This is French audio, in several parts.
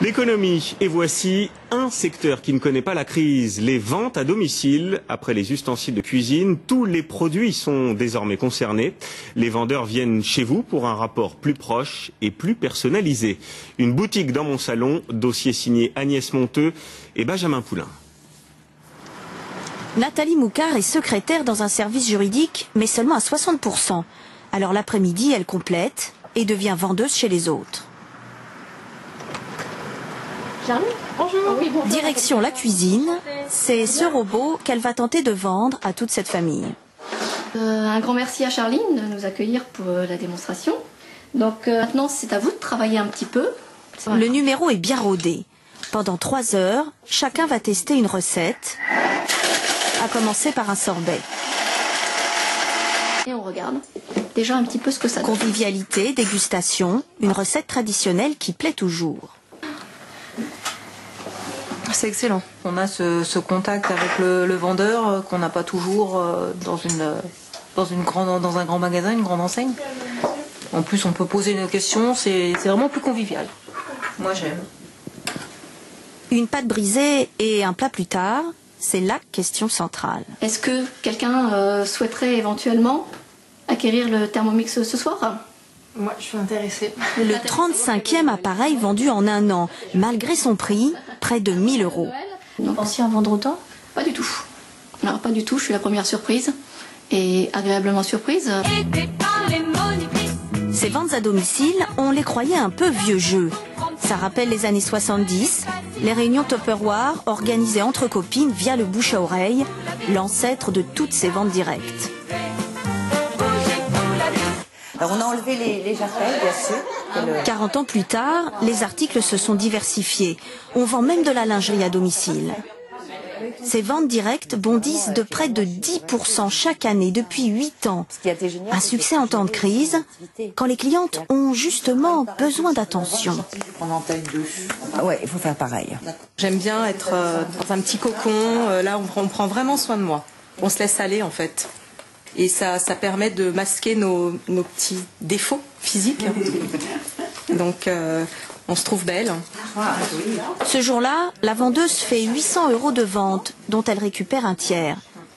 L'économie, et voici un secteur qui ne connaît pas la crise, les ventes à domicile. Après les ustensiles de cuisine, tous les produits sont désormais concernés. Les vendeurs viennent chez vous pour un rapport plus proche et plus personnalisé. Une boutique dans mon salon, dossier signé Agnès Monteux et Benjamin Poulain. Nathalie Moucard est secrétaire dans un service juridique, mais seulement à 60%. Alors l'après-midi, elle complète et devient vendeuse chez les autres. Bonjour. Oui, bonjour. Direction la cuisine, c'est ce robot qu'elle va tenter de vendre à toute cette famille. Un grand merci à Charline de nous accueillir pour la démonstration. Donc maintenant, c'est à vous de travailler un petit peu. Le numéro est bien rodé. Pendant 3 heures, chacun va tester une recette, à commencer par un sorbet. Et on regarde déjà un petit peu ce que ça donne. Convivialité, dégustation, une recette traditionnelle qui plaît toujours. C'est excellent. On a ce contact avec le vendeur qu'on n'a pas toujours dans un grand magasin, une grande enseigne. En plus, on peut poser une question, c'est vraiment plus convivial. Moi, j'aime. Une pâte brisée et un plat plus tard, c'est la question centrale. Est-ce que quelqu'un souhaiterait éventuellement acquérir le Thermomix ce soir ? Moi, je suis intéressée. Le 35e appareil vendu en un an, malgré son prix, près de 1 000 €. Vous pensiez en vendre autant ? Pas du tout. Alors pas du tout, je suis la première surprise et agréablement surprise. Ces ventes à domicile, on les croyait un peu vieux jeu. Ça rappelle les années 70, les réunions Tupperware organisées entre copines via le bouche à oreille, l'ancêtre de toutes ces ventes directes. Alors on a enlevé les jartelles, bien sûr. 40 ans plus tard, les articles se sont diversifiés. On vend même de la lingerie à domicile. Ces ventes directes bondissent de près de 10% chaque année depuis 8 ans. Un succès en temps de crise, quand les clientes ont justement besoin d'attention. Ouais, il faut faire pareil. J'aime bien être dans un petit cocon. Là, on prend vraiment soin de moi. On se laisse aller, en fait. Et ça permet de masquer nos petits défauts physiques. Donc, on se trouve belle. Ce jour-là, la vendeuse fait 800 € de vente, dont elle récupère un tiers.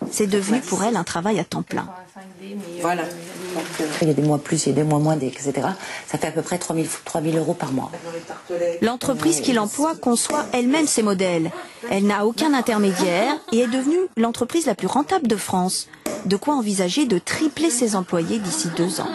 C'est devenu pour elle un travail à temps plein. Voilà. Il y a des mois plus, il y a des mois moins, etc. Ça fait à peu près 3 000 € par mois. L'entreprise qui l'emploie conçoit elle-même ses modèles. Elle n'a aucun intermédiaire et est devenue l'entreprise la plus rentable de France. De quoi envisager de tripler ses employés d'ici 2 ans.